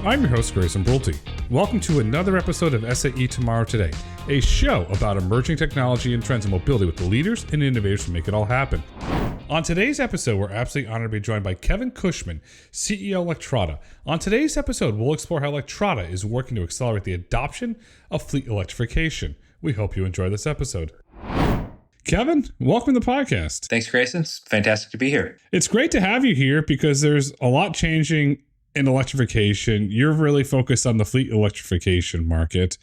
I'm your host, Grayson Brulte. Welcome to another episode of SAE Tomorrow Today, a show about emerging technology and trends in mobility with the leaders and innovators to make it all happen. On today's episode, we're absolutely honored to be joined by Kevin Kushman, CEO Electrada. On today's episode, we'll explore how Electrada is working to accelerate the adoption of fleet electrification. We hope you enjoy this episode. Kevin, welcome to the podcast. Thanks, Grayson. It's fantastic to be here. It's great to have you here because there's a lot changing in electrification. You're really focused on the fleet electrification market.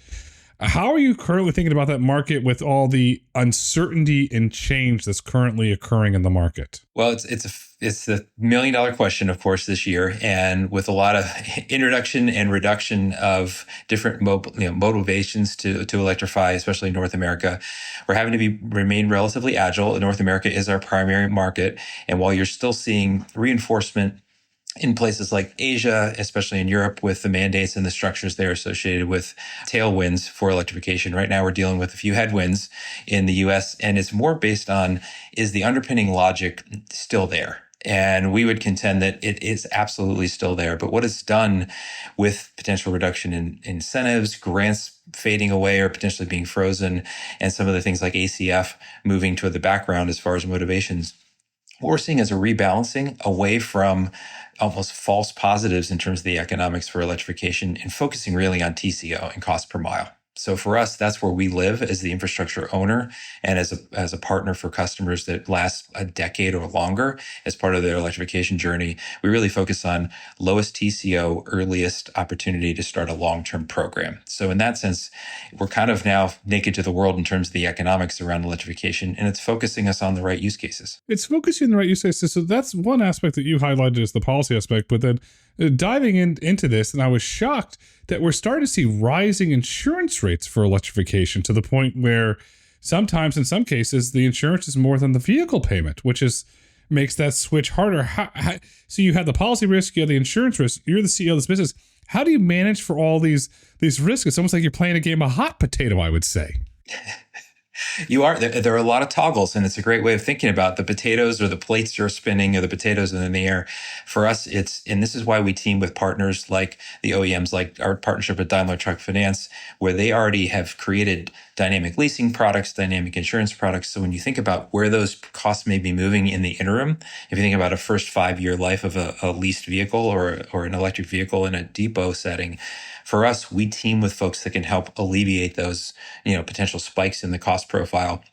How are you currently thinking about that market with all the uncertainty and change that's currently occurring in the market? Well, it's the million-dollar question, of course, this year, and with a lot of introduction and reduction of different motivations to electrify, especially in North America, we're having to remain relatively agile. North America is our primary market, and while you're still seeing reinforcement in places like Asia, especially in Europe, with the mandates and the structures there associated with tailwinds for electrification. Right now, we're dealing with a few headwinds in the US, and it's more based on, is the underpinning logic still there? And we would contend that it is absolutely still there. But what it's done with potential reduction in incentives, grants fading away or potentially being frozen, and some of the things like ACF moving to the background as far as motivations, what we're seeing is a rebalancing away from almost false positives in terms of the economics for electrification and focusing really on TCO and cost per mile. So for us, that's where we live as the infrastructure owner and as a partner for customers that last a decade or longer as part of their electrification journey. We really focus on lowest TCO, earliest opportunity to start a long-term program. So in that sense, we're kind of now naked to the world in terms of the economics around electrification, and it's focusing us on the right use cases. It's focusing on the right use cases. So that's one aspect that you highlighted as the policy aspect, but then diving into this, and I was shocked that we're starting to see rising insurance rates for electrification to the point where sometimes, in some cases, the insurance is more than the vehicle payment, which makes that switch harder. So you have the policy risk, you have the insurance risk. You're the CEO of this business. How do you manage for all these risks? It's almost like you're playing a game of hot potato, I would say. You are. There are a lot of toggles, and it's a great way of thinking about the potatoes, or the plates are spinning, or the potatoes are in the air. For us, and this is why we team with partners like the OEMs, like our partnership with Daimler Truck Finance, where they already have created dynamic leasing products, dynamic insurance products. So when you think about where those costs may be moving in the interim, if you think about a first 5-year life of a leased vehicle or an electric vehicle in a depot setting, for us, we team with folks that can help alleviate those, potential spikes in the cost profile.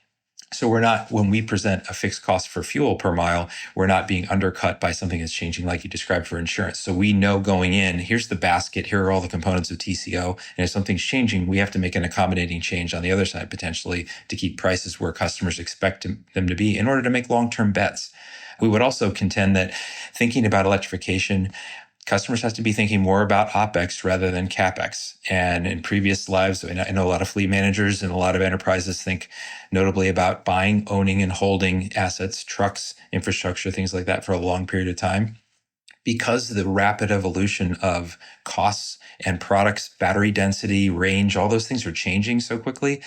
So we're not, when we present a fixed cost for fuel per mile, we're not being undercut by something that's changing like you described for insurance. So we know going in, here's the basket, here are all the components of TCO. And if something's changing, we have to make an accommodating change on the other side, potentially, to keep prices where customers expect them to be in order to make long-term bets. We would also contend that thinking about electrification, customers have to be thinking more about OpEx rather than CapEx. And in previous lives, I know a lot of fleet managers and a lot of enterprises think notably about buying, owning, and holding assets, trucks, infrastructure, things like that for a long period of time. Because of the rapid evolution of costs and products, battery density, range, all those things are changing so quickly,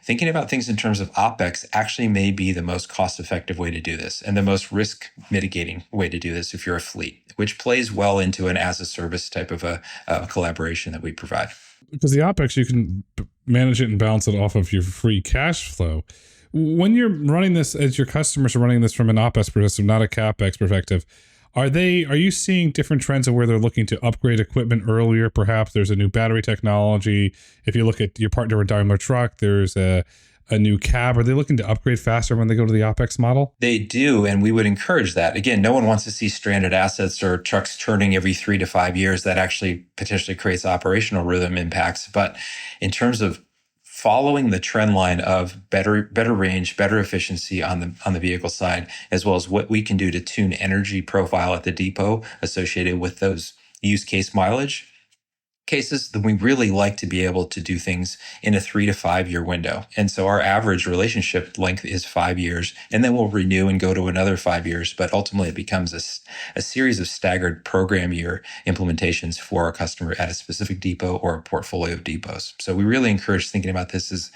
thinking about things in terms of OpEx actually may be the most cost-effective way to do this and the most risk-mitigating way to do this if you're a fleet, which plays well into an as-a-service type of a collaboration that we provide. Because the OpEx, you can manage it and balance it off of your free cash flow. When you're running this, as your customers are running this from an OpEx perspective, not a CapEx perspective, are you seeing different trends of where they're looking to upgrade equipment earlier? Perhaps there's a new battery technology. If you look at your partner with Daimler Truck, there's a new cab. Are they looking to upgrade faster when they go to the OpEx model? They do, and we would encourage that. Again, no one wants to see stranded assets or trucks turning every 3 to 5 years. That actually potentially creates operational rhythm impacts. But in terms of following the trend line of better range, better efficiency on the vehicle side, as well as what we can do to tune energy profile at the depot associated with those use case mileage, cases, then we really like to be able to do things in a 3 to 5 year window. And so our average relationship length is 5 years, and then we'll renew and go to another 5 years. But ultimately, it becomes a series of staggered program year implementations for our customer at a specific depot or a portfolio of depots. So we really encourage thinking about this as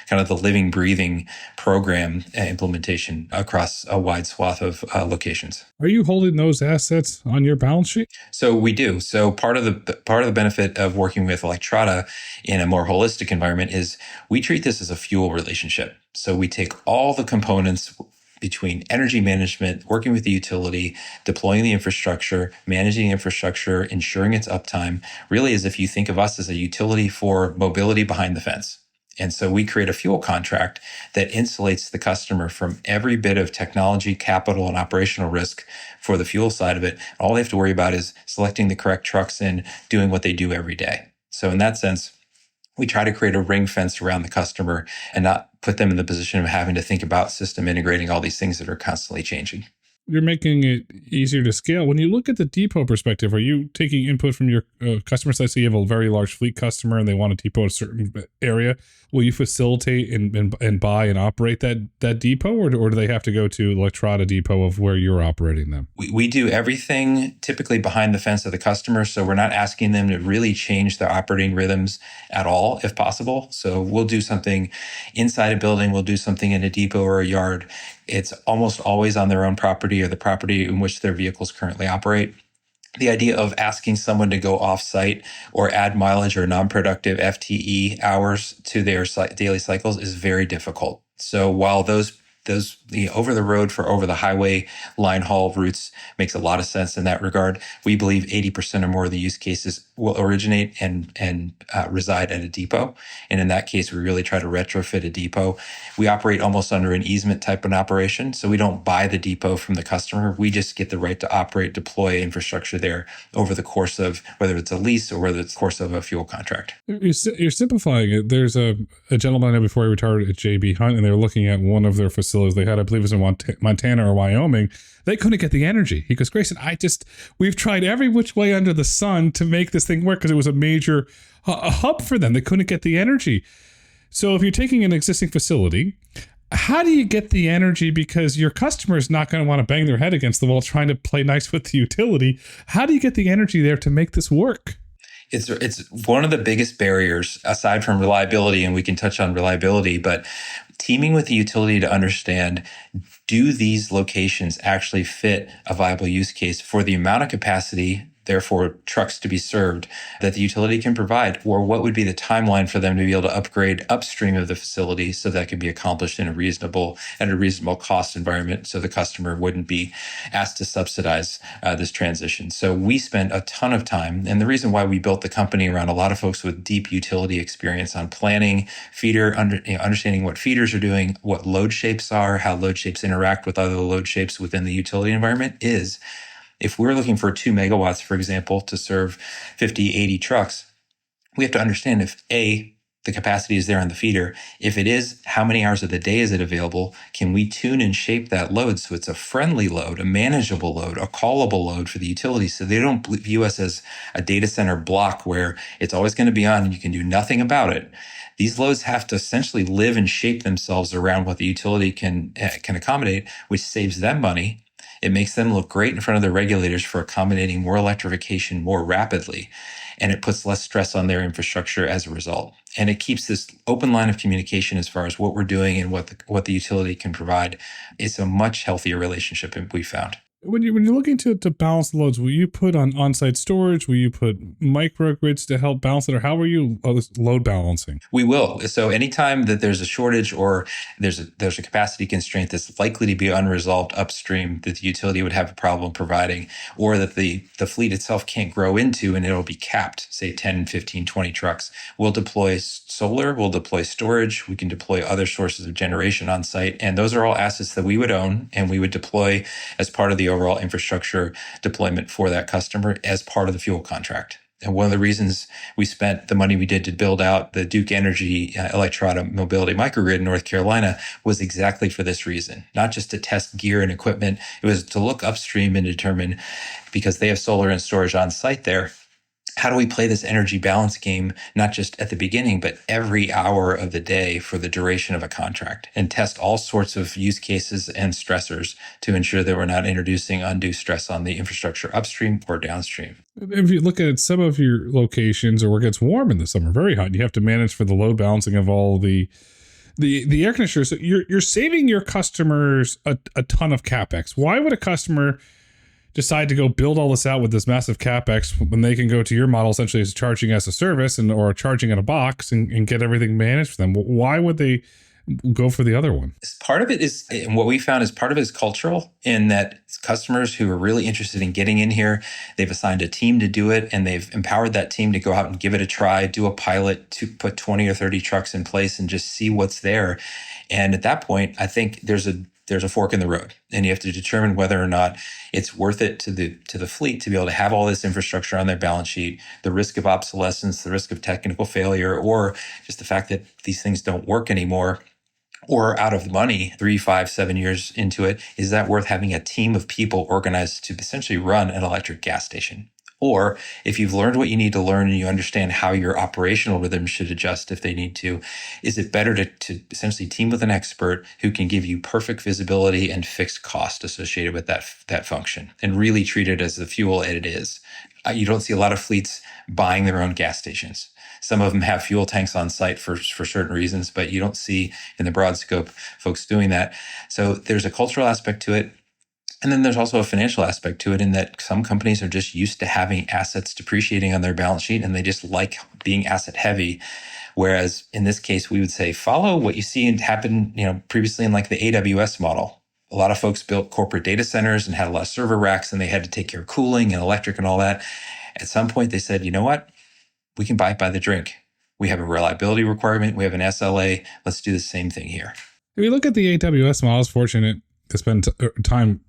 kind of the living, breathing program implementation across a wide swath of locations. Are you holding those assets on your balance sheet? So we do. So part of the benefit of working with Electrada in a more holistic environment is we treat this as a fuel relationship. So we take all the components between energy management, working with the utility, deploying the infrastructure, managing the infrastructure, ensuring its uptime, really as if you think of us as a utility for mobility behind the fence. And so we create a fuel contract that insulates the customer from every bit of technology, capital, and operational risk for the fuel side of it. All they have to worry about is selecting the correct trucks and doing what they do every day. So in that sense, we try to create a ring fence around the customer and not put them in the position of having to think about system integrating all these things that are constantly changing. You're making it easier to scale. When you look at the depot perspective, are you taking input from your customer side? So you have a very large fleet customer and they want a depot in a certain area. Will you facilitate and buy and operate that depot, or do they have to go to Electrada depot of where you're operating them? We do everything typically behind the fence of the customer. So we're not asking them to really change their operating rhythms at all, if possible. So we'll do something inside a building. We'll do something in a depot or a yard. It's almost always on their own property or the property in which their vehicles currently operate. The idea of asking someone to go off-site or add mileage or non-productive FTE hours to their daily cycles is very difficult. So while those over the road for over the highway line haul routes makes a lot of sense in that regard, we believe 80% or more of the use cases will originate and reside at a depot. And in that case, we really try to retrofit a depot. We operate almost under an easement type of an operation. So we don't buy the depot from the customer. We just get the right to operate, deploy infrastructure there over the course of whether it's a lease or whether it's the course of a fuel contract. You're simplifying it. There's a gentleman I know before he retired at JB Hunt, and they were looking at one of their facilities they had, I believe it was in Montana or Wyoming. They couldn't get the energy. He goes, Grayson, we've tried every which way under the sun to make this thing work because it was a major hub for them. They couldn't get the energy. So if you're taking an existing facility, how do you get the energy? Because your customer is not going to want to bang their head against the wall trying to play nice with the utility. How do you get the energy there to make this work? It's one of the biggest barriers aside from reliability, and we can touch on reliability, but teaming with the utility to understand, do these locations actually fit a viable use case for the amount of capacity, therefore trucks to be served, that the utility can provide, or what would be the timeline for them to be able to upgrade upstream of the facility so that can be accomplished in a reasonable cost environment so the customer wouldn't be asked to subsidize this transition. So we spent a ton of time, and the reason why we built the company around a lot of folks with deep utility experience on planning, understanding what feeders are doing, what load shapes are, how load shapes interact with other load shapes within the utility environment is, if we're looking for 2 megawatts, for example, to serve 50, 80 trucks, we have to understand if A, the capacity is there on the feeder. If it is, how many hours of the day is it available? Can we tune and shape that load so it's a friendly load, a manageable load, a callable load for the utility so they don't view us as a data center block where it's always going to be on and you can do nothing about it. These loads have to essentially live and shape themselves around what the utility can accommodate, which saves them money. It makes them look great in front of the regulators for accommodating more electrification more rapidly, and it puts less stress on their infrastructure as a result. And it keeps this open line of communication as far as what we're doing and what the utility can provide. It's a much healthier relationship we found. When you're looking to balance the loads, will you put on-site storage? Will you put microgrids to help balance it? Or how are you load balancing? We will. So anytime that there's a shortage or there's a capacity constraint that's likely to be unresolved upstream that the utility would have a problem providing, or that the fleet itself can't grow into and it'll be capped, say 10, 15, 20 trucks, we'll deploy solar, we'll deploy storage, we can deploy other sources of generation on site. And those are all assets that we would own and we would deploy as part of the overall infrastructure deployment for that customer as part of the fuel contract. And one of the reasons we spent the money we did to build out the Duke Energy Electrada mobility microgrid in North Carolina was exactly for this reason, not just to test gear and equipment. It was to look upstream and determine, because they have solar and storage on site there, how do we play this energy balance game, not just at the beginning, but every hour of the day for the duration of a contract, and test all sorts of use cases and stressors to ensure that we're not introducing undue stress on the infrastructure upstream or downstream. If you look at some of your locations, or where it gets warm in the summer, very hot, you have to manage for the load balancing of all the air conditioners. So you're saving your customers a ton of capex. Why would a customer decide to go build all this out with this massive capex when they can go to your model essentially as charging as a service or charging in a box and get everything managed for them? Why would they go for the other one? Part of it is, and what we found is part of it is cultural, in that customers who are really interested in getting in here, they've assigned a team to do it, and they've empowered that team to go out and give it a try, do a pilot, to put 20 or 30 trucks in place and just see what's there. And at that point, I think there's a fork in the road, and you have to determine whether or not it's worth it to the fleet to be able to have all this infrastructure on their balance sheet, the risk of obsolescence, the risk of technical failure, or just the fact that these things don't work anymore, or out of money 3, 5, 7 years into it. Is that worth having a team of people organized to essentially run an electric gas station? Or if you've learned what you need to learn and you understand how your operational rhythm should adjust if they need to, is it better to essentially team with an expert who can give you perfect visibility and fixed cost associated with that function, and really treat it as the fuel it is? You don't see a lot of fleets buying their own gas stations. Some of them have fuel tanks on site for certain reasons, but you don't see in the broad scope folks doing that. So there's a cultural aspect to it. And then there's also a financial aspect to it, in that some companies are just used to having assets depreciating on their balance sheet, and they just like being asset heavy. Whereas in this case, we would say follow what you see and happen, previously in like the AWS model. A lot of folks built corporate data centers and had a lot of server racks, and they had to take care of cooling and electric and all that. At some point, they said, you know what? We can buy it by the drink. We have a reliability requirement. We have an SLA. Let's do the same thing here. If you look at the AWS model, I was fortunate to spend time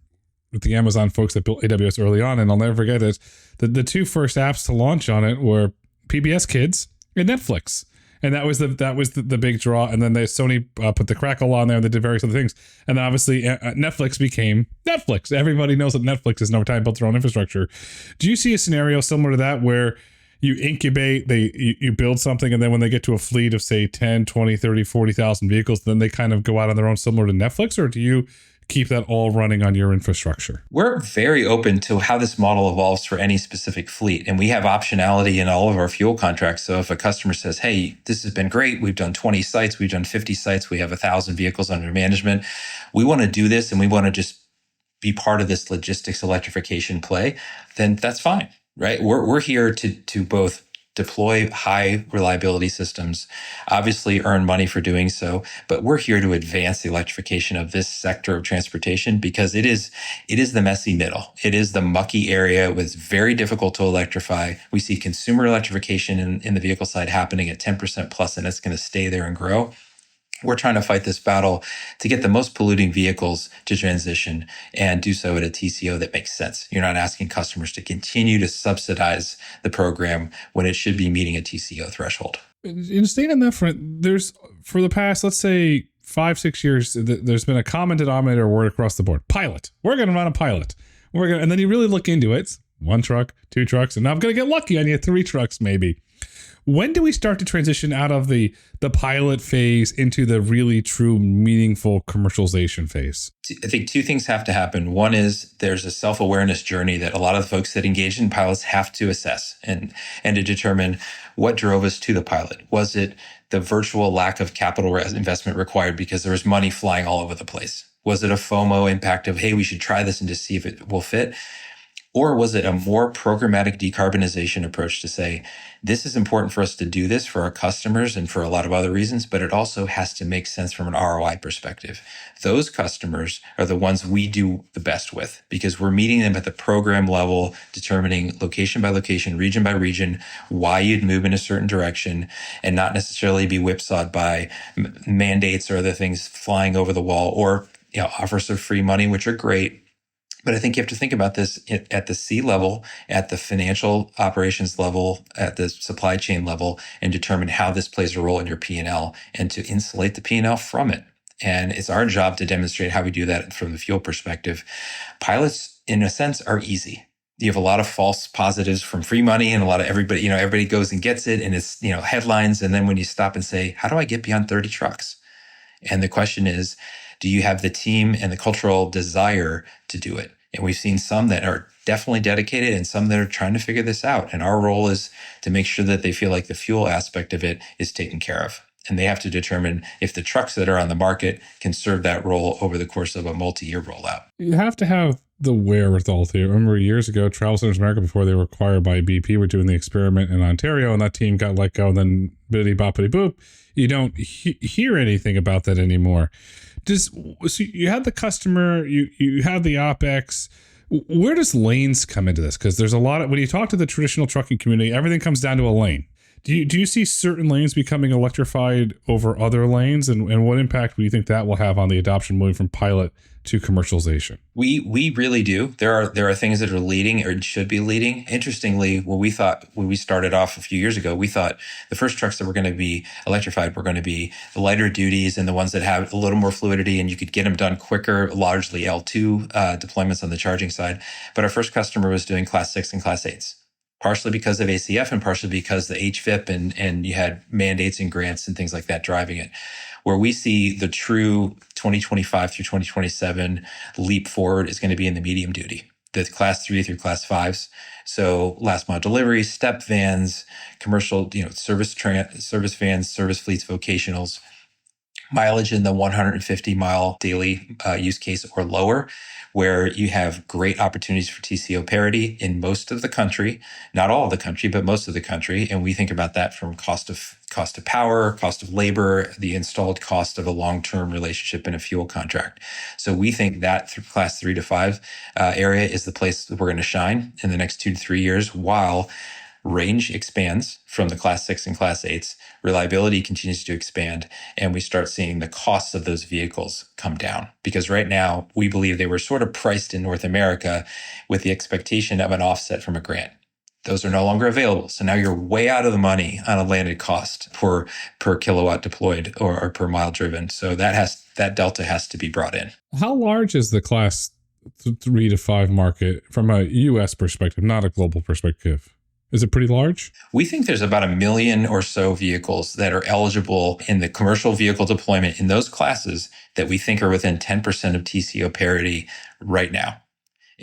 with the Amazon folks that built AWS early on, and I'll never forget it. The two first apps to launch on it were PBS Kids and Netflix. And that was the big draw. And then Sony put the Crackle on there, and they did various other things. And then obviously Netflix became Netflix. Everybody knows that Netflix is, over time, built their own infrastructure. Do you see a scenario similar to that, where you incubate, you build something, and then when they get to a fleet of, say, 10, 20, 30, 40,000 vehicles, then they kind of go out on their own, similar to Netflix? Or do you keep that all running on your infrastructure? We're very open to how this model evolves for any specific fleet. And we have optionality in all of our fuel contracts. So if a customer says, hey, this has been great, we've done 20 sites, we've done 50 sites, we have 1,000 vehicles under management, we want to do this and we want to just be part of this logistics electrification play, then that's fine, right? We're here to both deploy high reliability systems, obviously earn money for doing so, but we're here to advance the electrification of this sector of transportation, because it is the messy middle. It is the mucky area. It was very difficult to electrify. We see consumer electrification in the vehicle side happening at 10% plus, and it's going to stay there and grow. We're trying to fight this battle to get the most polluting vehicles to transition, and do so at a TCO that makes sense. You're not asking customers to continue to subsidize the program when it should be meeting a TCO threshold. In staying on that front, there's, for the past, let's say 5-6 years, there's been a common denominator word across the board: pilot. We're going to run a pilot. And then you really look into it. 1 truck, 2 trucks, and now I'm going to get lucky on you, 3 trucks maybe. When do we start to transition out of the pilot phase into the really true, meaningful commercialization phase? I think 2 things have to happen. One is there's a self-awareness journey that a lot of the folks that engage in pilots have to assess and to determine what drove us to the pilot. Was it the virtual lack of capital investment required because there was money flying all over the place? Was it a FOMO impact of, hey, we should try this and just see if it will fit? Or was it a more programmatic decarbonization approach to say, this is important for us to do this for our customers and for a lot of other reasons, but it also has to make sense from an ROI perspective. Those customers are the ones we do the best with, because we're meeting them at the program level, determining location by location, region by region, why you'd move in a certain direction, and not necessarily be whipsawed by mandates or other things flying over the wall, or offers of free money, which are great. But I think you have to think about this at the C level, at the financial operations level, at the supply chain level, and determine how this plays a role in your P&L, and to insulate the P&L from it. And it's our job to demonstrate how we do that from the fuel perspective. Pilots, in a sense, are easy. You have a lot of false positives from free money, and a lot of everybody goes and gets it, and it's, headlines. And then when you stop and say, how do I get beyond 30 trucks? And the question is, do you have the team and the cultural desire to do it? And we've seen some that are definitely dedicated and some that are trying to figure this out. And our role is to make sure that they feel like the fuel aspect of it is taken care of. And they have to determine if the trucks that are on the market can serve that role over the course of a multi-year rollout. You have to have the wherewithal to. I remember years ago, Travel Centers America, before they were acquired by BP, were doing the experiment in Ontario, and that team got let go, and then biddity boppity boop. You don't hear anything about that anymore. So you had the customer, you have the OpEx. Where does lanes come into this? Because there's a lot of, when you talk to the traditional trucking community, everything comes down to a lane. Do you see certain lanes becoming electrified over other lanes? And what impact do you think that will have on the adoption moving from pilot to commercialization? We really do. There are things that are leading or should be leading. Interestingly, when we started off a few years ago, we thought the first trucks that were going to be electrified were going to be the lighter duties and the ones that have a little more fluidity and you could get them done quicker, largely L2 deployments on the charging side. But our first customer was doing Class 6 and Class 8s. Partially because of ACF and partially because the HVIP and you had mandates and grants and things like that driving it. Where we see the true 2025 through 2027 leap forward is going to be in the medium duty, the Class 3 through Class 5s. So last mile delivery, step vans, commercial, service vans, service fleets, vocationals, mileage in the 150 mile daily use case or lower, where you have great opportunities for TCO parity in most of the country, not all of the country, but most of the country. And we think about that from cost of power, cost of labor, the installed cost of a long-term relationship in a fuel contract. So we think that through Class 3 to 5 area is the place that we're going to shine in the next 2 to 3 years, while range expands from the Class 6 and Class 8s, reliability continues to expand, and we start seeing the costs of those vehicles come down. Because right now, we believe they were sort of priced in North America with the expectation of an offset from a grant. Those are no longer available. So now you're way out of the money on a landed cost per kilowatt deployed or per mile driven. So that delta has to be brought in. How large is the Class 3 to 5 market from a U.S. perspective, not a global perspective? Is it pretty large? We think there's about 1 million or so vehicles that are eligible in the commercial vehicle deployment in those classes that we think are within 10% of TCO parity right now.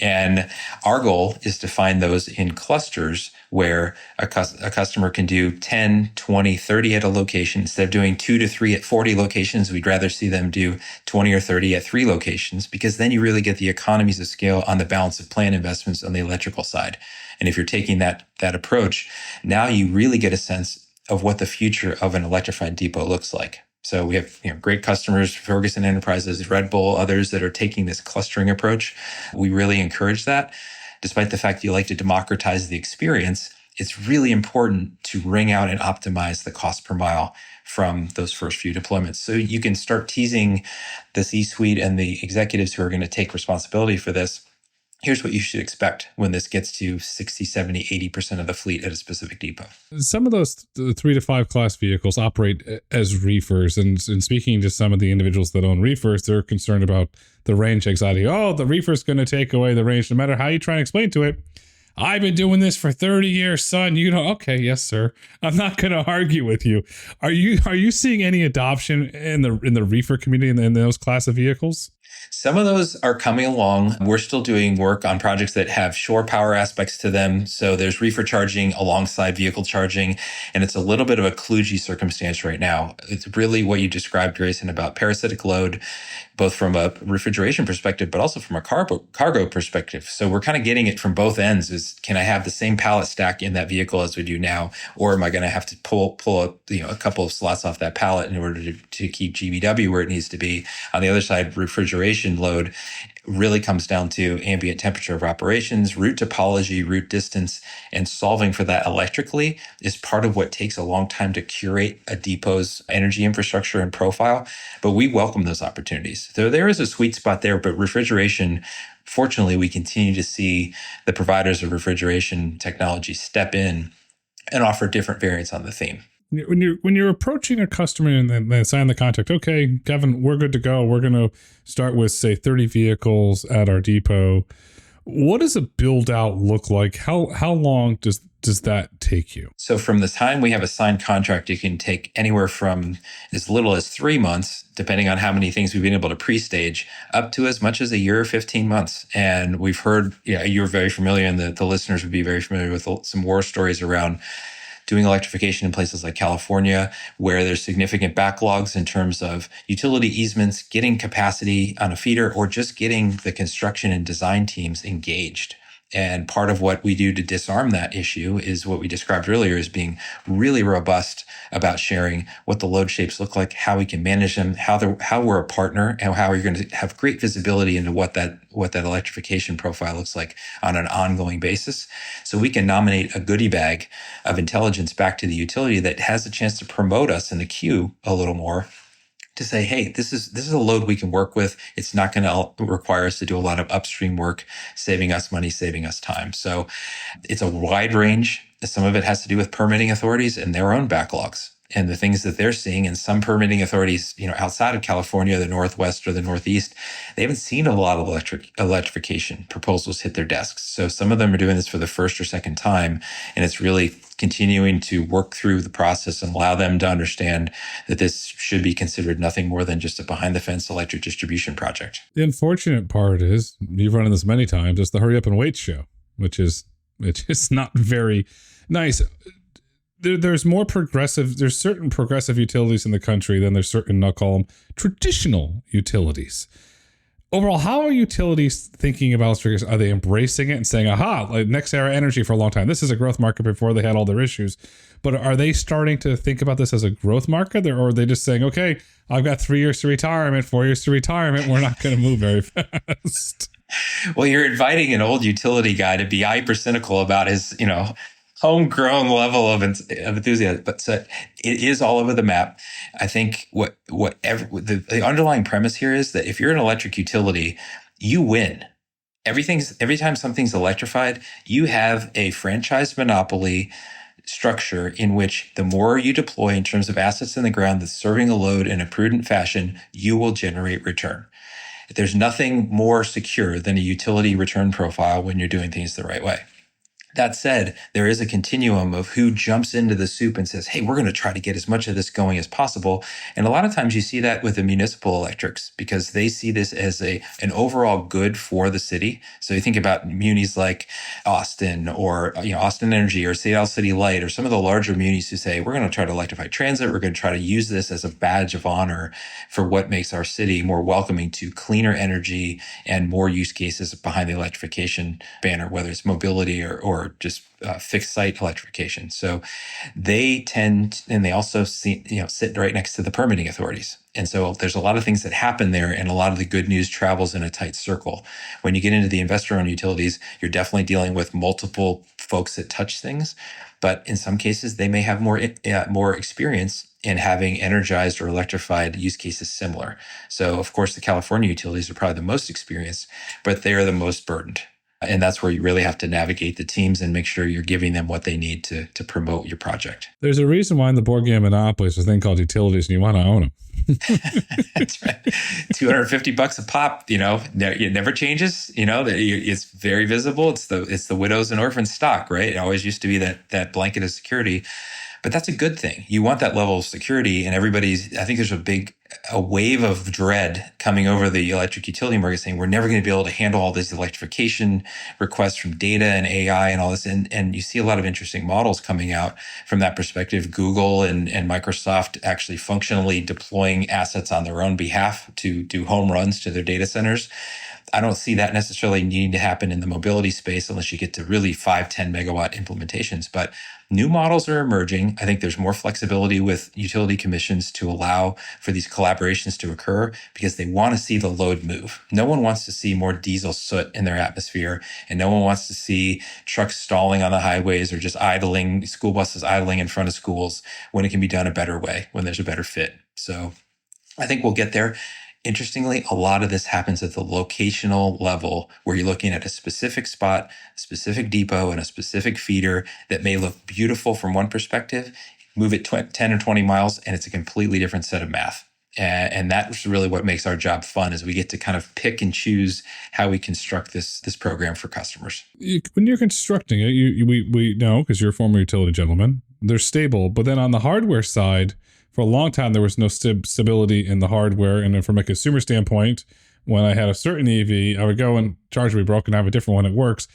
And our goal is to find those in clusters where a customer can do 10, 20, 30 at a location. Instead of doing 2 to 3 at 40 locations, we'd rather see them do 20 or 30 at 3 locations, because then you really get the economies of scale on the balance of plant investments on the electrical side. And if you're taking that approach, now you really get a sense of what the future of an electrified depot looks like. So we have great customers, Ferguson Enterprises, Red Bull, others that are taking this clustering approach. We really encourage that. Despite the fact that you like to democratize the experience, it's really important to wring out and optimize the cost per mile from those first few deployments. So you can start teasing the C-suite and the executives who are going to take responsibility for this. Here's what you should expect when this gets to 60, 70, 80% of the fleet at a specific depot. Some of those 3 to 5 class vehicles operate as reefers. And speaking to some of the individuals that own reefers, they're concerned about the range anxiety. Oh, the reefer's going to take away the range. No matter how you try and explain to it, I've been doing this for 30 years, son. Okay, yes, sir. I'm not going to argue with you. Are you seeing any adoption in the reefer community in those class of vehicles? Some of those are coming along. We're still doing work on projects that have shore power aspects to them. So there's reefer charging alongside vehicle charging, and it's a little bit of a kludgy circumstance right now. It's really what you described, Grayson, about parasitic load, both from a refrigeration perspective, but also from a cargo perspective. So we're kind of getting it from both ends. Is, can I have the same pallet stack in that vehicle as we do now, or am I going to have to pull a couple of slots off that pallet in order to keep GVW where it needs to be? On the other side, refrigeration load really comes down to ambient temperature of operations, route topology, route distance, and solving for that electrically is part of what takes a long time to curate a depot's energy infrastructure and profile. But we welcome those opportunities. So there is a sweet spot there, but refrigeration, fortunately, we continue to see the providers of refrigeration technology step in and offer different variants on the theme. When you're approaching a customer and they sign the contract, okay, Kevin, we're good to go. We're going to start with, say, 30 vehicles at our depot. What does a build out look like? How long does that take you? So from the time we have a signed contract, it can take anywhere from as little as 3 months, depending on how many things we've been able to pre-stage, up to as much as a year or 15 months. And we've heard, you're very familiar, and the listeners would be very familiar with some war stories around doing electrification in places like California, where there's significant backlogs in terms of utility easements, getting capacity on a feeder, or just getting the construction and design teams engaged. And part of what we do to disarm that issue is what we described earlier as being really robust about sharing what the load shapes look like, how we can manage them, how we're a partner, and how we're going to have great visibility into what that electrification profile looks like on an ongoing basis. So we can nominate a goodie bag of intelligence back to the utility that has a chance to promote us in the queue a little more, to say, hey, this is a load we can work with. It's not going to require us to do a lot of upstream work, saving us money, saving us time. So it's a wide range. Some of it has to do with permitting authorities and their own backlogs and the things that they're seeing. And some permitting authorities, outside of California, the Northwest or the Northeast, they haven't seen a lot of electrification proposals hit their desks. So some of them are doing this for the first or second time, and it's really continuing to work through the process and allow them to understand that this should be considered nothing more than just a behind-the-fence electric distribution project. The unfortunate part is, you've run into this many times, it's the hurry up and wait show, which is not very nice. There's certain progressive utilities in the country, then there's certain, I'll call them traditional utilities. Overall, how are utilities thinking about electrification? Are they embracing it and saying, aha, like NextEra Energy for a long time, this is a growth market before they had all their issues. But are they starting to think about this as a growth market? Or are they just saying, okay, I've got 3 years to retirement, 4 years to retirement, we're not going to move very fast? Well, you're inviting an old utility guy to be hyper cynical about his, homegrown level of enthusiasm, but so it is all over the map. I think the underlying premise here is that if you're an electric utility, you win. Every time something's electrified, you have a franchise monopoly structure in which the more you deploy in terms of assets in the ground that's serving a load in a prudent fashion, you will generate return. There's nothing more secure than a utility return profile when you're doing things the right way. That said, there is a continuum of who jumps into the soup and says, hey, we're going to try to get as much of this going as possible. And a lot of times you see that with the municipal electrics because they see this as an overall good for the city. So you think about munis like Austin or Austin Energy or Seattle City Light or some of the larger munis who say, we're going to try to electrify transit. We're going to try to use this as a badge of honor for what makes our city more welcoming to cleaner energy and more use cases behind the electrification banner, whether it's mobility or just fixed site electrification. So they tend, and they also sit right next to the permitting authorities. And so there's a lot of things that happen there, and a lot of the good news travels in a tight circle. When you get into the investor-owned utilities, you're definitely dealing with multiple folks that touch things, but in some cases they may have more experience in having energized or electrified use cases similar. So of course the California utilities are probably the most experienced, but they are the most burdened. And that's where you really have to navigate the teams and make sure you're giving them what they need to promote your project. There's a reason why in the board game Monopoly there's a thing called utilities, and you want to own them. That's right. $250 a pop. It never changes. It's very visible. It's the widows and orphans stock, right? It always used to be that blanket of security. But that's a good thing. You want that level of security, and I think there's a wave of dread coming over the electric utility market saying we're never going to be able to handle all these electrification requests from data and AI and all this. And you see a lot of interesting models coming out from that perspective. Google and Microsoft actually functionally deploying assets on their own behalf to do home runs to their data centers. I don't see that necessarily needing to happen in the mobility space unless you get to really 5-10 megawatt implementations. But new models are emerging. I think there's more flexibility with utility commissions to allow for these collaborations to occur because they want to see the load move. No one wants to see more diesel soot in their atmosphere, and no one wants to see trucks stalling on the highways or just school buses idling in front of schools when it can be done a better way, when there's a better fit. So I think we'll get there. Interestingly, a lot of this happens at the locational level where you're looking at a specific spot, a specific depot, and a specific feeder that may look beautiful from one perspective, move it 10 or 20 miles, and it's a completely different set of math. And that's really what makes our job fun, is we get to kind of pick and choose how we construct this program for customers. When you're constructing it, we know, because you're a former utility gentleman, they're stable. But then on the hardware side, for a long time, there was no stability in the hardware. And then from a consumer standpoint, when I had a certain EV, I would go and charge would be broken. I have a different one. It works.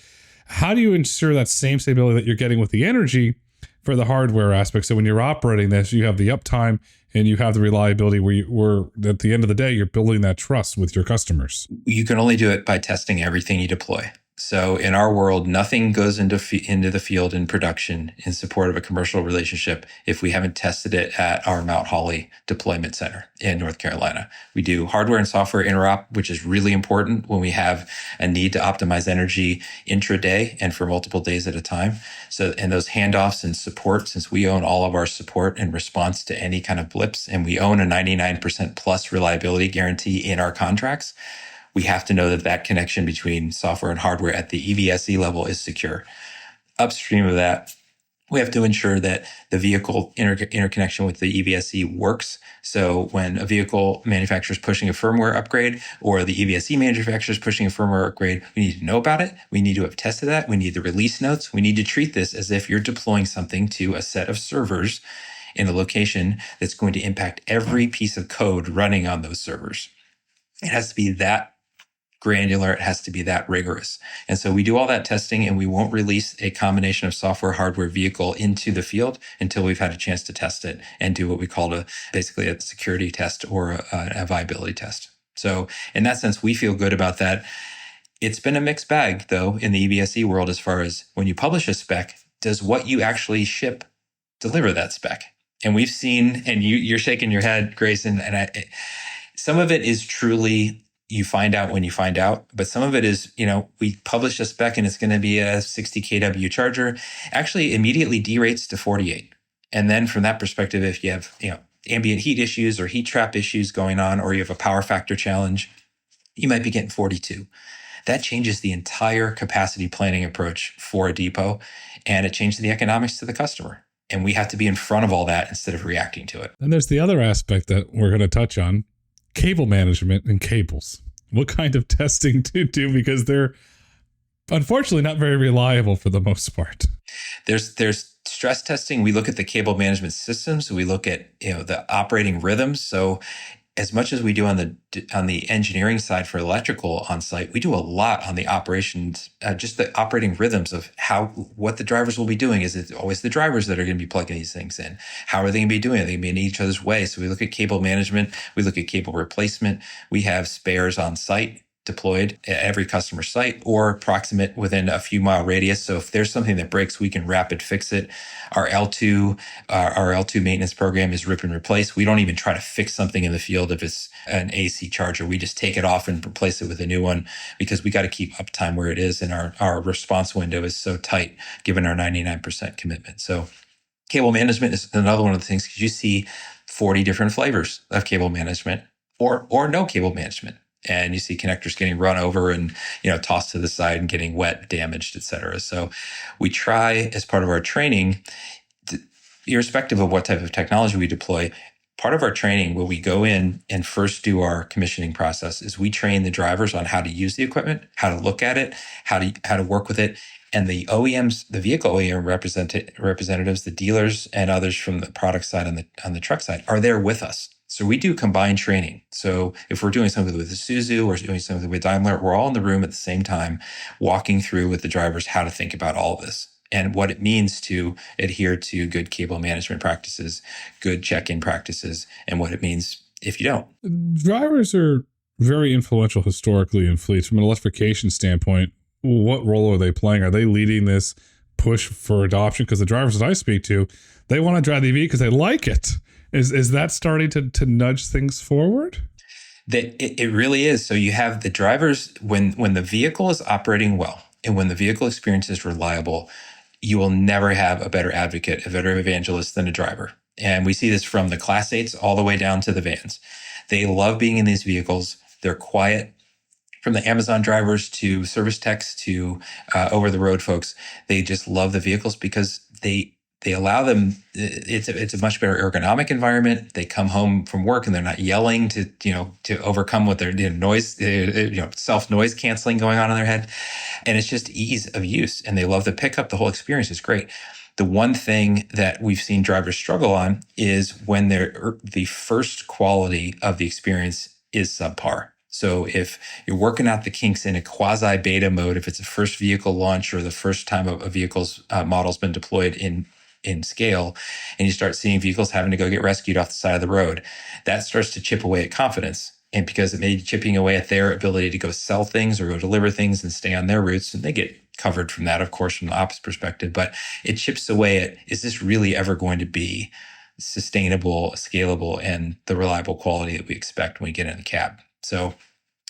How do you ensure that same stability that you're getting with the energy for the hardware aspect? So when you're operating this, you have the uptime and you have the reliability where at the end of the day, you're building that trust with your customers. You can only do it by testing everything you deploy. So in our world, nothing goes into the field in production in support of a commercial relationship if we haven't tested it at our Mount Holly deployment center in North Carolina. We do hardware and software interop, which is really important when we have a need to optimize energy intraday and for multiple days at a time. So, and those handoffs and support, since we own all of our support in response to any kind of blips, and we own a 99% plus reliability guarantee in our contracts, we have to know that that connection between software and hardware at the EVSE level is secure. Upstream of that, we have to ensure that the vehicle interconnection with the EVSE works. So when a vehicle manufacturer is pushing a firmware upgrade, or the EVSE manufacturer is pushing a firmware upgrade, we need to know about it. We need to have tested that. We need the release notes. We need to treat this as if you're deploying something to a set of servers in a location that's going to impact every piece of code running on those servers. It has to be that granular. It has to be that rigorous. And so we do all that testing, and we won't release a combination of software, hardware, vehicle into the field until we've had a chance to test it and do what we call basically a security test or a viability test. So in that sense, we feel good about that. It's been a mixed bag, though, in the EVSE world, as far as when you publish a spec, does what you actually ship deliver that spec? And we've seen, and you're shaking your head, Grayson, and some of it is truly you find out when you find out, but some of it is, we publish a spec and it's going to be a 60 kW charger, actually immediately derates to 48. And then from that perspective, if you have, ambient heat issues or heat trap issues going on, or you have a power factor challenge, you might be getting 42. That changes the entire capacity planning approach for a depot, and it changes the economics to the customer. And we have to be in front of all that instead of reacting to it. And there's the other aspect that we're going to touch on. Cable management and cables. What kind of testing to do? Because they're unfortunately not very reliable for the most part. There's stress testing. We look at the cable management systems. We look at the operating rhythms. So as much as we do on the engineering side for electrical on site, we do a lot on the operations, just the operating rhythms of what the drivers will be doing. Is it always the drivers that are going to be plugging these things in? How are they going to be doing it? Are they going to be in each other's way? So we look at cable management. We look at cable replacement. We have spares on site deployed at every customer site or proximate within a few mile radius. So if there's something that breaks, we can rapid fix it. Our L2 maintenance program is rip and replace. We don't even try to fix something in the field if it's an AC charger. We just take it off and replace it with a new one, because we got to keep uptime where it is. And our response window is so tight given our 99% commitment. So cable management is another one of the things, because you see 40 different flavors of cable management or no cable management. And you see connectors getting run over and, tossed to the side and getting wet, damaged, et cetera. So we try, as part of our training, irrespective of what type of technology we deploy, part of our training where we go in and first do our commissioning process is we train the drivers on how to use the equipment, how to look at it, how to work with it. And the OEMs, the vehicle OEM representatives, the dealers and others from the product side on the truck side are there with us. So we do combined training. So if we're doing something with Isuzu or doing something with Daimler, we're all in the room at the same time, walking through with the drivers how to think about all of this and what it means to adhere to good cable management practices, good check-in practices, and what it means if you don't. Drivers are very influential historically in fleets. From an electrification standpoint, what role are they playing? Are they leading this push for adoption? Because the drivers that I speak to, they want to drive the EV because they like it. Is that starting to nudge things forward? It really is. So you have the drivers, when the vehicle is operating well and when the vehicle experience is reliable, you will never have a better advocate, a better evangelist than a driver. And we see this from the Class 8s all the way down to the vans. They love being in these vehicles. They're quiet. From the Amazon drivers to service techs to over-the-road folks, they just love the vehicles because they They allow them, it's a much better ergonomic environment. They come home from work and they're not yelling to overcome what their noise, self noise canceling going on in their head. And it's just ease of use. And they love the pickup. The whole experience is great. The one thing that we've seen drivers struggle on is when the first quality of the experience is subpar. So if you're working out the kinks in a quasi beta mode, if it's a first vehicle launch or the first time a vehicle's model's been deployed in scale, and you start seeing vehicles having to go get rescued off the side of the road, that starts to chip away at confidence. And because it may be chipping away at their ability to go sell things or go deliver things and stay on their routes, and they get covered from that, of course, from the ops perspective, but it chips away at, is this really ever going to be sustainable, scalable, and the reliable quality that we expect when we get in the cab? So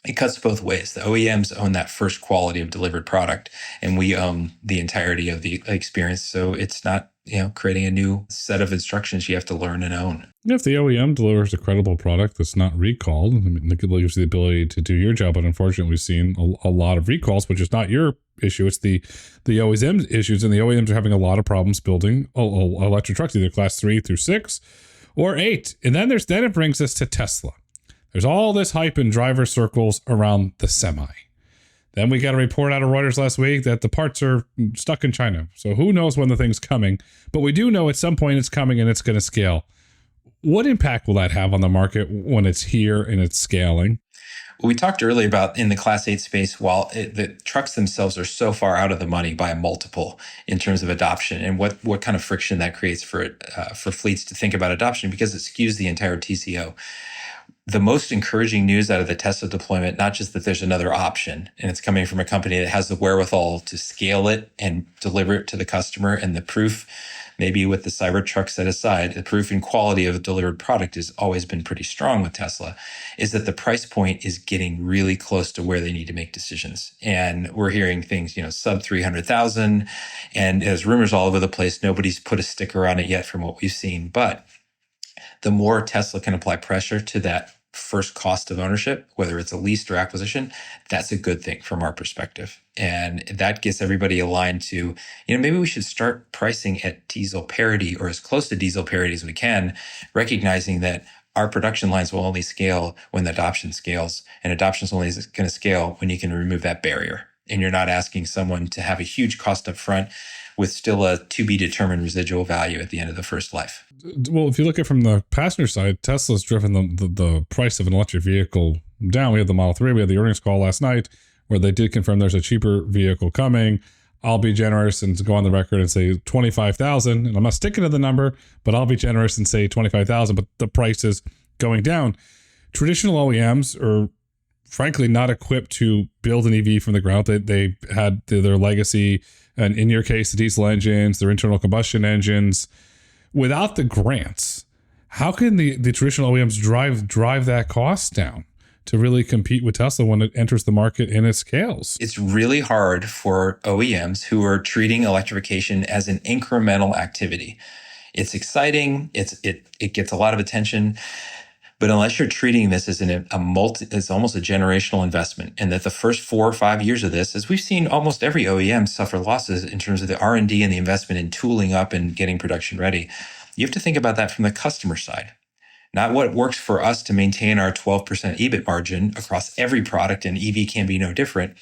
it cuts both ways. The OEMs own that first quality of delivered product, and we own the entirety of the experience. So it's not, creating a new set of instructions you have to learn and own. If the OEM delivers a credible product that's not recalled, I mean, it gives you the ability to do your job. But unfortunately, we've seen a lot of recalls, which is not your issue. It's the OEM's issues, and the OEMs are having a lot of problems building electric trucks, either class 3 through 6 or 8. And then it brings us to Tesla. There's all this hype in driver circles around the Semi. Then we got a report out of Reuters last week that the parts are stuck in China. So who knows when the thing's coming, but we do know at some point it's coming and it's going to scale. What impact will that have on the market when it's here and it's scaling? Well, we talked earlier about in the Class 8 space, while the trucks themselves are so far out of the money by a multiple in terms of adoption and what kind of friction that creates for fleets to think about adoption, because it skews the entire TCO. The most encouraging news out of the Tesla deployment, not just that there's another option and it's coming from a company that has the wherewithal to scale it and deliver it to the customer, and the proof, maybe with the Cybertruck set aside, the proof and quality of a delivered product has always been pretty strong with Tesla, is that the price point is getting really close to where they need to make decisions. And we're hearing things, sub 300,000, and there's rumors all over the place. Nobody's put a sticker on it yet from what we've seen, but the more Tesla can apply pressure to that first cost of ownership, whether it's a lease or acquisition, that's a good thing from our perspective. And that gets everybody aligned to, maybe we should start pricing at diesel parity or as close to diesel parity as we can, recognizing that our production lines will only scale when the adoption scales, and adoption is only going to scale when you can remove that barrier. And you're not asking someone to have a huge cost up front with still a to be determined residual value at the end of the first life. Well, if you look at it from the passenger side, Tesla's driven the price of an electric vehicle down. We had the Model 3. We had the earnings call last night where they did confirm there's a cheaper vehicle coming. I'll be generous and go on the record and say 25,000. And I'm not sticking to the number, but I'll be generous and say 25,000. But the price is going down. Traditional OEMs are frankly not equipped to build an EV from the ground. They had their legacy, and in your case, the diesel engines, their internal combustion engines. Without the grants, how can the traditional OEMs drive that cost down to really compete with Tesla when it enters the market and it scales? It's really hard for OEMs who are treating electrification as an incremental activity. It's exciting. It gets a lot of attention. But unless you're treating this as it's almost a generational investment, and that the first 4 or 5 years of this, as we've seen almost every OEM suffer losses in terms of the R&D and the investment in tooling up and getting production ready, you have to think about that from the customer side. Not what works for us to maintain our 12% EBIT margin across every product, and EV can be no different.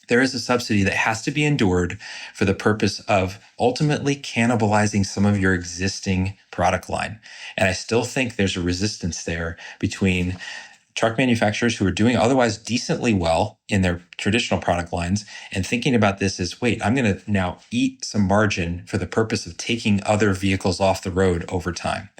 There is a subsidy that has to be endured for the purpose of ultimately cannibalizing some of your existing product line. And I still think there's a resistance there between truck manufacturers who are doing otherwise decently well in their traditional product lines and thinking about this as, wait, I'm going to now eat some margin for the purpose of taking other vehicles off the road over time.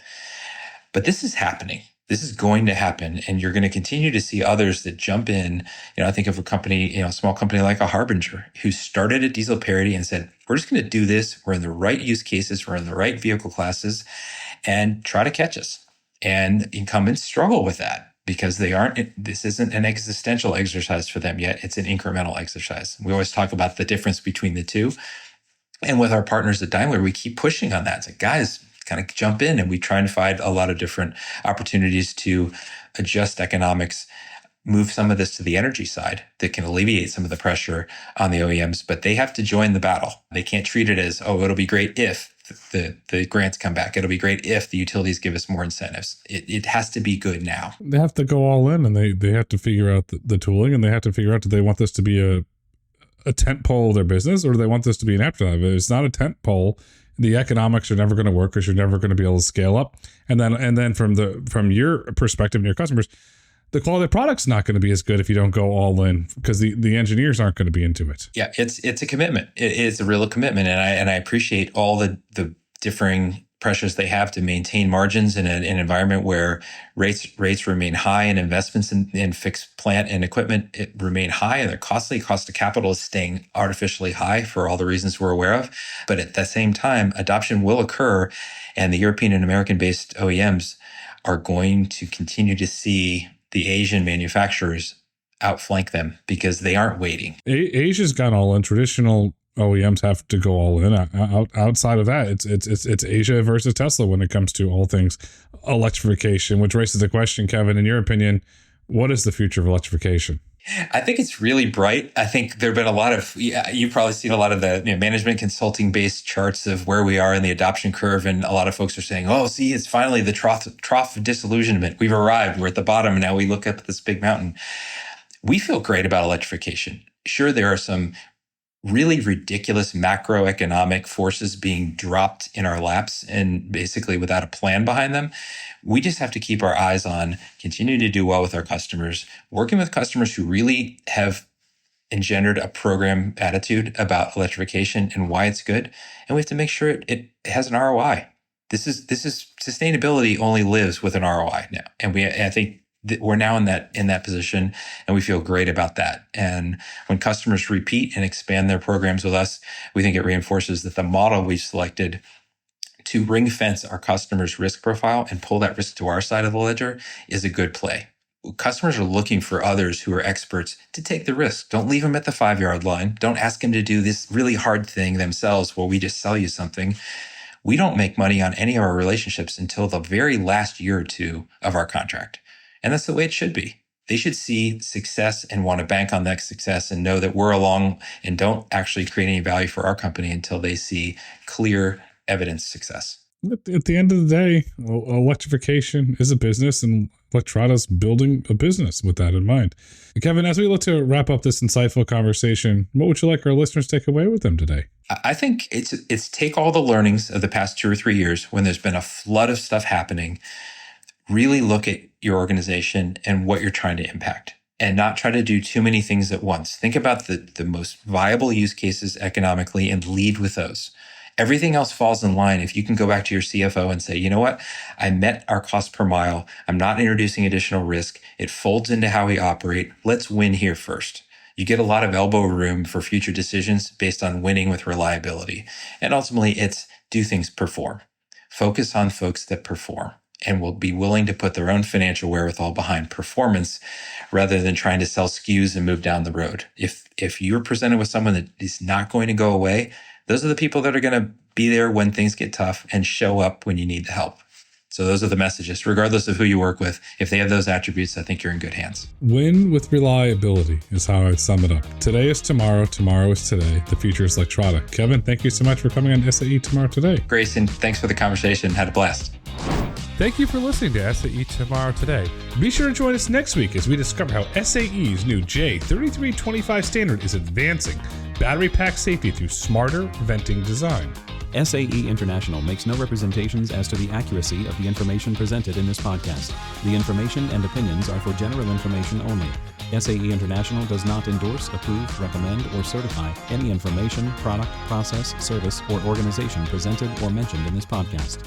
But this is happening. This is going to happen, and you're going to continue to see others that jump in. I think of a company, a small company like a Harbinger, who started at diesel parity and said, we're just going to do this. We're in the right use cases. We're in the right vehicle classes, and try to catch us. And incumbents struggle with that because this isn't an existential exercise for them yet. It's an incremental exercise. We always talk about the difference between the two. And with our partners at Daimler, we keep pushing on that. It's like, guys, kind of jump in, and we try and find a lot of different opportunities to adjust economics, move some of this to the energy side that can alleviate some of the pressure on the OEMs, but they have to join the battle. They can't treat it as, oh, it'll be great if the grants come back. It'll be great if the utilities give us more incentives. It has to be good now. They have to go all in, and they have to figure out the tooling, and they have to figure out, do they want this to be a tent pole of their business, or do they want this to be an afterthought? If it's not a tent pole, the economics are never going to work because you're never going to be able to scale up. And then from your perspective and your customers, the quality of the product's not going to be as good if you don't go all in, because the engineers aren't going to be into it. Yeah, it's a commitment. It's a real commitment, and I appreciate all the differing pressures they have to maintain margins in an environment where rates remain high and investments in fixed plant and equipment remain high, and they're costly. Cost of capital is staying artificially high for all the reasons we're aware of. But at the same time, adoption will occur, and the European and American-based OEMs are going to continue to see the Asian manufacturers outflank them because they aren't waiting. Asia's gone all in. Traditional OEMs have to go all in. Outside of that, it's Asia versus Tesla when it comes to all things electrification, which raises the question, Kevin, in your opinion, what is the future of electrification? I think it's really bright. I think there have been a lot of, you've probably seen a lot of the management consulting based charts of where we are in the adoption curve. And a lot of folks are saying, oh, see, it's finally the trough of disillusionment. We've arrived. We're at the bottom. And now we look up at this big mountain. We feel great about electrification. Sure, there are some really ridiculous macroeconomic forces being dropped in our laps and basically without a plan behind them. We just have to keep our eyes on continuing to do well with our customers, working with customers who really have engendered a program attitude about electrification and why it's good. And we have to make sure it has an ROI. This is sustainability only lives with an ROI now. And I think we're now in that position, and we feel great about that. And when customers repeat and expand their programs with us, we think it reinforces that the model we've selected to ring fence our customers' risk profile and pull that risk to our side of the ledger is a good play. Customers are looking for others who are experts to take the risk. Don't leave them at the 5-yard line. Don't ask them to do this really hard thing themselves where we just sell you something. We don't make money on any of our relationships until the very last year or two of our contract. And that's the way it should be. They should see success and want to bank on that success and know that we're along and don't actually create any value for our company until they see clear evidence success. At the end of the day, electrification is a business, and Electrada's building a business with that in mind. Kevin, as we look to wrap up this insightful conversation, what would you like our listeners to take away with them today? I think it's take all the learnings of the past 2 or 3 years when there's been a flood of stuff happening. Really look at your organization and what you're trying to impact, and not try to do too many things at once. Think about the most viable use cases economically and lead with those. Everything else falls in line if you can go back to your CFO and say, you know what? I met our cost per mile. I'm not introducing additional risk. It folds into how we operate. Let's win here first. You get a lot of elbow room for future decisions based on winning with reliability. And ultimately, it's do things perform. Focus on folks that perform and will be willing to put their own financial wherewithal behind performance rather than trying to sell SKUs and move down the road. If you're presented with someone that is not going to go away, those are the people that are going to be there when things get tough and show up when you need the help. So those are the messages, regardless of who you work with. If they have those attributes, I think you're in good hands. Win with reliability is how I would sum it up. Today is tomorrow. Tomorrow is today. The future is Electrada. Kevin, thank you so much for coming on SAE Tomorrow Today. Grayson, thanks for the conversation. Had a blast. Thank you for listening to SAE Tomorrow Today. Be sure to join us next week as we discover how SAE's new J3325 standard is advancing battery pack safety through smarter venting design. SAE International makes no representations as to the accuracy of the information presented in this podcast. The information and opinions are for general information only. SAE International does not endorse, approve, recommend, or certify any information, product, process, service, or organization presented or mentioned in this podcast.